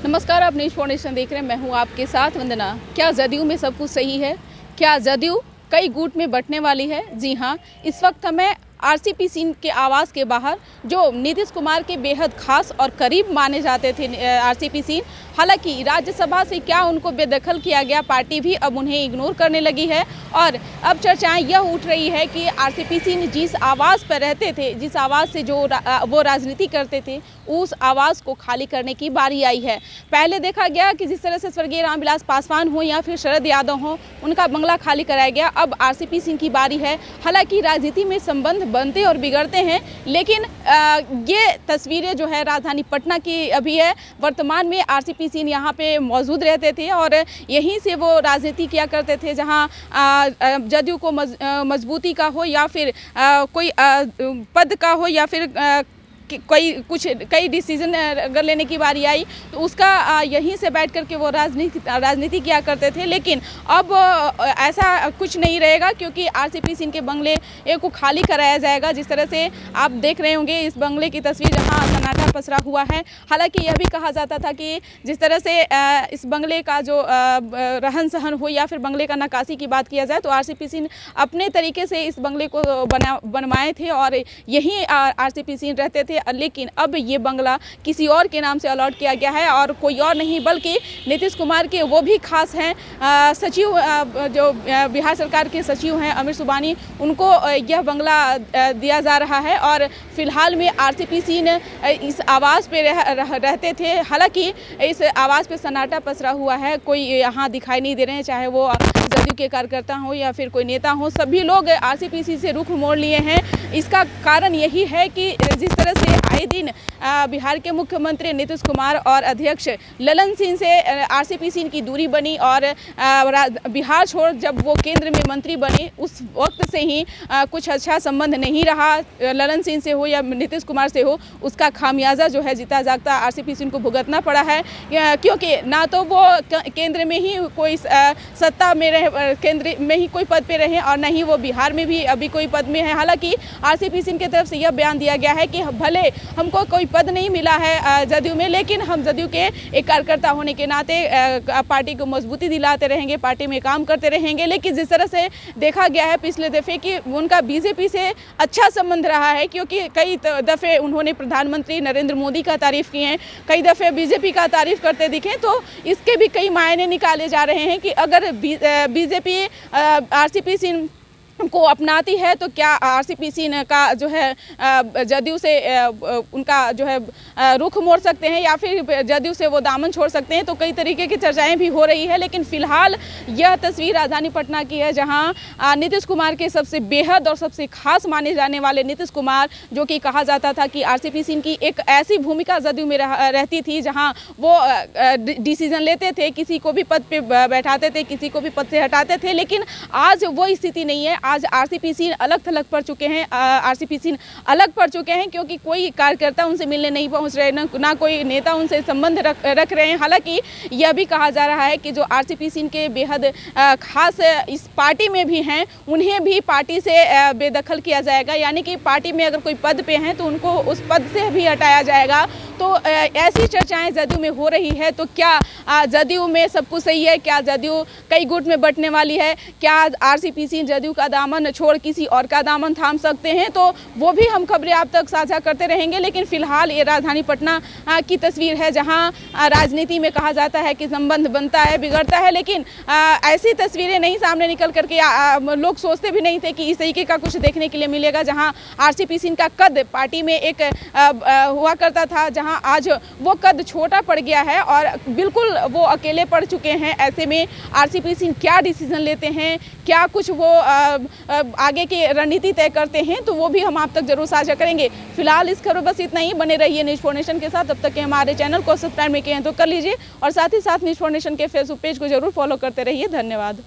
नमस्कार, आप news foundation देख रहे हैं। मैं हूं आपके साथ वंदना। क्या जदयू में सब कुछ सही है? क्या जदयू कई गुट में बंटने वाली है? जी हां, इस वक्त हमें आरसीपी सिंह के आवास के बाहर, जो नीतीश कुमार के बेहद खास और करीब माने जाते थे आरसीपी सिंह, हालांकि राज्यसभा से क्या उनको बेदखल किया गया, पार्टी भी अब उन्हें इग्नोर करने लगी है। और अब चर्चाएं यह उठ रही है कि आरसीपी सिंह जिस आवास पर रहते थे, जिस आवास से वो राजनीति करते थे, उस आवास को खाली करने की बारी आई है। पहले देखा गया कि जिस तरह से स्वर्गीय रामविलास पासवान हो या फिर शरद यादव हो, उनका बंगला खाली कराया गया। अब आरसीपी सिंह की बारी है। हालांकि राजनीति में संबंध बनते और बिगड़ते हैं, लेकिन ये तस्वीरें जो है राजधानी पटना की अभी है। वर्तमान में आरसीपी सिंह यहाँ पे मौजूद रहते थे और यहीं से वो राजनीति किया करते थे, जहाँ जदयू को मजबूती का हो या फिर कोई पद का हो या फिर कई डिसीजन अगर लेने की बारी आई तो उसका यहीं से बैठ करके वो राजनीति किया करते थे। लेकिन अब ऐसा कुछ नहीं रहेगा, क्योंकि आरसीपी सिंह के बंगले को खाली कराया जाएगा। जिस तरह से आप देख रहे होंगे इस बंगले की तस्वीर, जहां सन्नाटा पसरा हुआ है। हालांकि यह भी कहा जाता था कि जिस तरह से इस बंगले का जो रहन सहन हो या फिर बंगले का नक्काशी की बात किया जाए, तो आरसीपी सिंह अपने तरीके से इस बंगले को बनवाए थे और यहीं आरसीपी सिंह रहते थे। लेकिन अब ये बंगला किसी और के नाम से अलॉट किया गया है, और कोई और नहीं बल्कि नीतीश कुमार के वो भी खास हैं सचिव, जो बिहार सरकार के सचिव हैं अमिर सुबहानी, उनको यह बंगला दिया जा रहा है। और फिलहाल में आरसीपी सिंह इस आवास पे रहते थे। हालांकि इस आवास पे सन्नाटा पसरा हुआ है, कोई यहाँ दिखाई नहीं दे रहे हैं, चाहे वो जदयू के कार्यकर्ता हो या फिर कोई नेता हो। सभी लोग आरसीपी सिंह से रुख मोड़ लिए हैं। इसका कारण यही है कि जिस तरह से आए दिन बिहार के मुख्यमंत्री नीतीश कुमार और अध्यक्ष ललन सिंह से आरसीपी सिंह की दूरी बनी, और बिहार छोड़ जब वो केंद्र में मंत्री बने, उस वक्त से ही कुछ अच्छा संबंध नहीं रहा ललन सिंह से हो या नीतीश कुमार से हो। उसका खामियाजा जो है जीता जागता आरसीपी सिंह को भुगतना पड़ा है, क्योंकि ना तो वो केंद्र में ही कोई सत्ता में रहे, केंद्र में ही कोई पद पे रहे, और न ही वो बिहार में भी अभी कोई पद में है। हालांकि आरसीपी सिंह की तरफ से यह बयान दिया गया है कि भले हमको कोई पद नहीं मिला है जदयू में, लेकिन हम जदयू के एक कार्यकर्ता होने के नाते पार्टी को मजबूती दिलाते रहेंगे, पार्टी में काम करते रहेंगे। लेकिन जिस तरह से देखा गया है पिछले दफे कि उनका बीजेपी से अच्छा संबंध रहा है, क्योंकि कई दफे उन्होंने प्रधानमंत्री नरेंद्र मोदी का तारीफ की है, कई दफे बीजेपी का तारीफ करते दिखे। तो इसके भी कई मायने निकाले जा रहे हैं कि अगर बीजेपी आरसीपी सिंह को अपनाती है तो क्या आरसीपी सिंह का जो है जदयू से उनका जो है रुख मोड़ सकते हैं या फिर जदयू से वो दामन छोड़ सकते हैं। तो कई तरीके की चर्चाएं भी हो रही है। लेकिन फिलहाल यह तस्वीर राजधानी पटना की है, जहां नीतीश कुमार के सबसे बेहद और सबसे खास माने जाने वाले नीतीश कुमार, जो कि कहा जाता था कि आरसीपी सिंह की एक ऐसी भूमिका जदयू में रहती थी जहां वो डिसीजन लेते थे, किसी को भी पद पे बैठाते थे, किसी को भी पद से हटाते थे। लेकिन आज वो स्थिति नहीं है। आज आरसीपी सिंह अलग थलग पड़ चुके हैं, आरसीपी सिंह अलग पड़ चुके हैं, क्योंकि कोई कार्यकर्ता उनसे मिलने नहीं पहुंच रहे, ना कोई नेता उनसे संबंध रख रहे हैं। हालांकि यह भी कहा जा रहा है कि जो आरसीपी सिंह के बेहद खास इस पार्टी में भी हैं, उन्हें भी पार्टी से बेदखल किया जाएगा, यानी कि पार्टी में अगर कोई पद पे हैं तो उनको उस पद से भी हटाया जाएगा। तो ऐसी चर्चाएं जदयू में हो रही है। तो क्या जदयू में सब कुछ सही है? क्या जदयू कई गुट में बंटने वाली है? क्या आरसीपी सिंह जदयू का दामन छोड़ किसी और का दामन थाम सकते हैं? तो वो भी हम खबरें आप तक साझा करते रहेंगे। लेकिन फिलहाल ये राजधानी पटना की तस्वीर है, जहां राजनीति में कहा जाता है कि संबंध बनता है, बिगड़ता है, लेकिन ऐसी तस्वीरें नहीं सामने निकल करके लोग सोचते भी नहीं थे कि इस तरीके का कुछ देखने के लिए मिलेगा, जहां आरसीपी सिंह का कद पार्टी में एक हुआ करता था, जहां आज वो कद छोटा पड़ गया है और बिल्कुल वो अकेले पड़ चुके हैं। ऐसे में आरसीपी सिंह क्या डिसीजन लेते हैं, क्या कुछ वो आगे की रणनीति तय करते हैं, तो वो भी हम आप तक जरूर साझा करेंगे। फिलहाल इस खबर बस इतना ही। बने रहिए न्यूज़ फाउंडेशन के साथ। तब तक के हमारे चैनल को सब्सक्राइब नहीं किए हैं तो कर लीजिए, और साथ ही साथ न्यूज़ फाउंडेशन के फेसबुक पेज को जरूर फॉलो करते रहिए। धन्यवाद।